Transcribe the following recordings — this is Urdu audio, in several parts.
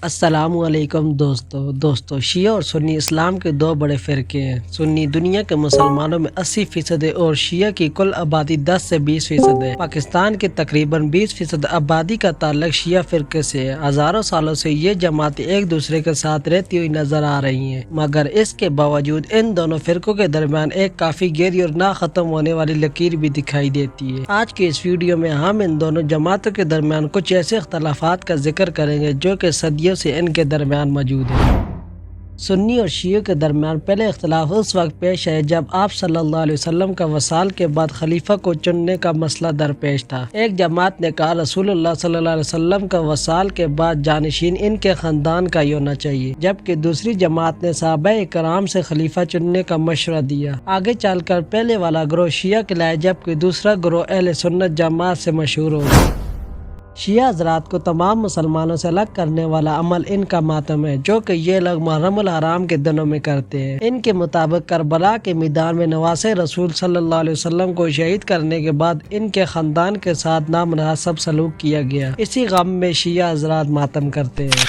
السلام علیکم دوستو شیعہ اور سنی اسلام کے دو بڑے فرقے ہیں۔ سنی دنیا کے مسلمانوں میں 80% ہے اور شیعہ کی کل آبادی 10 سے 20% ہے۔ پاکستان کے تقریباً 20% آبادی کا تعلق شیعہ فرقے سے ہے۔ ہزاروں سالوں سے یہ جماعتیں ایک دوسرے کے ساتھ رہتی ہوئی نظر آ رہی ہیں، مگر اس کے باوجود ان دونوں فرقوں کے درمیان ایک کافی گہری اور نہ ختم ہونے والی لکیر بھی دکھائی دیتی ہے۔ آج کے اس ویڈیو میں ہم ان دونوں جماعتوں کے درمیان کچھ ایسے اختلافات کا ذکر کریں گے جو کہ صدیوں سے ان کے درمیان موجود ہے۔ سنی اور شیعہ کے درمیان پہلے اختلاف اس وقت پیش آئے جب آپ صلی اللہ علیہ وسلم کا وصال کے بعد خلیفہ کو چننے کا مسئلہ درپیش تھا۔ ایک جماعت نے کہا رسول اللہ صلی اللہ علیہ وسلم کا وصال کے بعد جانشین ان کے خاندان کا ہی ہونا چاہیے، جبکہ دوسری جماعت نے صحابہ کرام سے خلیفہ چننے کا مشورہ دیا۔ آگے چل کر پہلے والا گروہ شیعہ کہلایا جبکہ دوسرا گروہ اہل سنت جماعت سے مشہور ہو گیا۔ شیعہ حضرات کو تمام مسلمانوں سے الگ کرنے والا عمل ان کا ماتم ہے، جو کہ یہ لوگ محرم الحرام کے دنوں میں کرتے ہیں۔ ان کے مطابق کربلا کے میدان میں نواسۂ رسول صلی اللہ علیہ وسلم کو شہید کرنے کے بعد ان کے خاندان کے ساتھ نامناسب سلوک کیا گیا۔ اسی غم میں شیعہ حضرات ماتم کرتے ہیں۔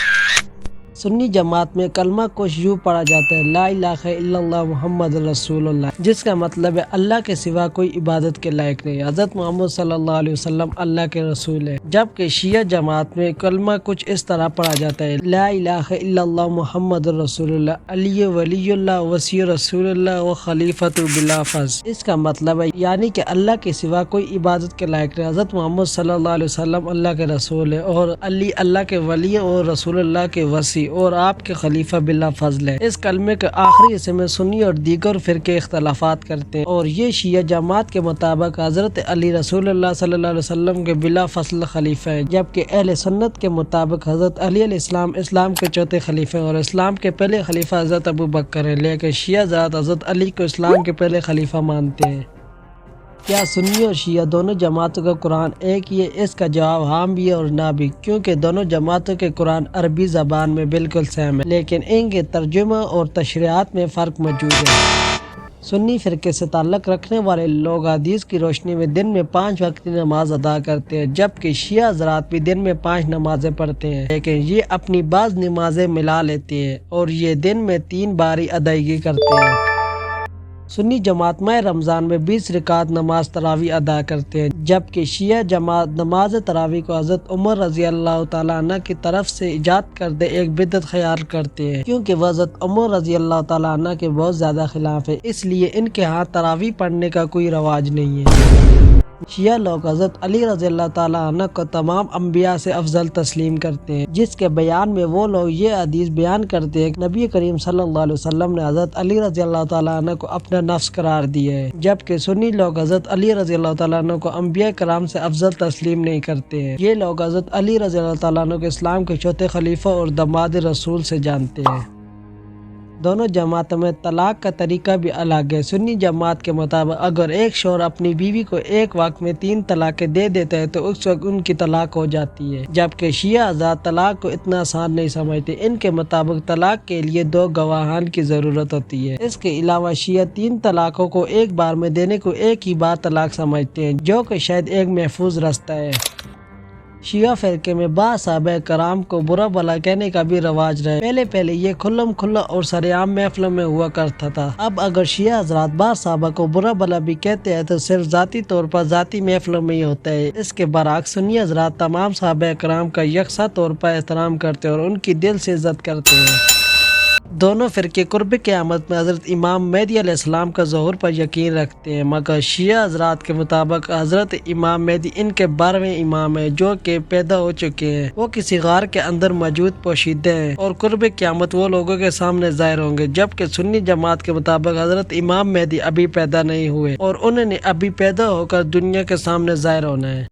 سنی جماعت میں کلمہ کش یوں پڑھا جاتا ہے لا الہ الا اللہ محمد رسول اللہ، جس کا مطلب ہے اللہ کے سوا کوئی عبادت کے لائق نہیں، حضرت محمد صلی اللہ علیہ وسلم اللہ کے رسول ہے۔ جبکہ شیعہ جماعت میں کلمہ کچھ اس طرح پڑھا جاتا ہے لا الہ الا اللہ محمد رسول اللہ علی ولی اللہ وصی رسول اللہ و خلیفۃ بلا فضل۔ اس کا مطلب ہے یعنی کہ اللہ کے سوا کوئی عبادت کے لائق نہیں، حضرت محمد صلی اللہ علیہ وسلم اللہ کے رسول ہے اور علی اللہ کے ولی اور رسول اللہ کے وصی اور آپ کے خلیفہ بلا فضل ہے۔ اس کلمے کے آخری حصے میں سنی اور دیگر فرقے اختلافات کرتے ہیں اور یہ شیعہ جماعت کے مطابق حضرت علی رسول اللہ صلی اللہ علیہ وسلم کے بلا فضل خلیفہ ہیں، جبکہ اہل سنت کے مطابق حضرت علی علیہ السلام اسلام کے چوتھے خلیفہ ہیں اور اسلام کے پہلے خلیفہ حضرت ابو بکر ہیں، لیکن شیعہ حضرات حضرت علی کو اسلام کے پہلے خلیفہ مانتے ہیں۔ کیا سنی اور شیعہ دونوں جماعتوں کا قرآن ایک ہی ہے؟ اس کا جواب ہاں بھی ہے اور نہ بھی، کیونکہ دونوں جماعتوں کے قرآن عربی زبان میں بالکل سیم ہے، لیکن ان کے ترجمہ اور تشریحات میں فرق موجود ہے۔ سنی فرقے سے تعلق رکھنے والے لوگ حدیث کی روشنی میں دن میں 5 وقت کی نماز ادا کرتے ہیں، جبکہ شیعہ حضرات بھی دن میں 5 نمازیں پڑھتے ہیں، لیکن یہ اپنی بعض نمازیں ملا لیتے ہیں اور یہ دن میں 3 باری ادائیگی کرتے ہیں۔ سنی جماعت ماہ رمضان میں 20 رکعت نماز تراویح ادا کرتے ہیں، جبکہ شیعہ جماعت نماز تراویح کو حضرت عمر رضی اللہ تعالیٰ عنہ کی طرف سے ایجاد کردہ ایک بدعت خیال کرتے ہیں، کیونکہ وہ حضرت عمر رضی اللہ تعالیٰ عنہ کے بہت زیادہ خلاف ہے، اس لیے ان کے ہاں تراویح پڑھنے کا کوئی رواج نہیں ہے۔ شیعہ لوگ حضرت علی رضی اللہ تعالیٰ عنہ کو تمام انبیاء سے افضل تسلیم کرتے ہیں، جس کے بیان میں وہ لوگ یہ حدیث بیان کرتے ہیں کہ نبی کریم صلی اللہ علیہ وسلم نے حضرت علی رضی اللہ تعالیٰ عنہ کو اپنا نفس قرار دیا ہے، جبکہ سنی لوگ حضرت علی رضی اللہ تعالیٰ عنہ کو انبیاء کرام سے افضل تسلیم نہیں کرتے ہیں۔ یہ لوگ حضرت علی رضی اللہ تعالیٰ عنہ کو اسلام کے چوتھے خلیفہ اور داماد رسول سے جانتے ہیں۔ دونوں جماعتوں میں طلاق کا طریقہ بھی الگ ہے۔ سنی جماعت کے مطابق اگر ایک شوہر اپنی بیوی کو ایک وقت میں 3 طلاقیں دے دیتا ہے تو اس وقت ان کی طلاق ہو جاتی ہے، جبکہ شیعہ حضرات طلاق کو اتنا آسان نہیں سمجھتے۔ ان کے مطابق طلاق کے لیے 2 گواہان کی ضرورت ہوتی ہے۔ اس کے علاوہ شیعہ 3 طلاقوں کو ایک بار میں دینے کو ایک ہی بار طلاق سمجھتے ہیں، جو کہ شاید ایک محفوظ راستہ ہے۔ شیعہ فرقے میں بعض صحابہ کرام کو برا بھلا کہنے کا بھی رواج رہا ہے۔ پہلے یہ کھلم کھلا اور سرعام محفلوں میں ہوا کرتا تھا، اب اگر شیعہ حضرات بعض صحابہ کو برا بھلا بھی کہتے ہیں تو صرف ذاتی طور پر ذاتی محفلوں میں ہی ہوتا ہے۔ اس کے برعکس سنی حضرات تمام صحابہ کرام کا یکساں طور پر احترام کرتے ہیں اور ان کی دل سے عزت کرتے ہیں۔ دونوں فرقے قرب قیامت میں حضرت امام مہدی علیہ السلام کا ظہور پر یقین رکھتے ہیں، مگر شیعہ حضرات کے مطابق حضرت امام مہدی ان کے 12ویں امام ہیں جو کہ پیدا ہو چکے ہیں، وہ کسی غار کے اندر موجود پوشیدہ ہیں اور قرب قیامت وہ لوگوں کے سامنے ظاہر ہوں گے، جبکہ سنی جماعت کے مطابق حضرت امام مہدی ابھی پیدا نہیں ہوئے اور انہوں نے ابھی پیدا ہو کر دنیا کے سامنے ظاہر ہونا ہے۔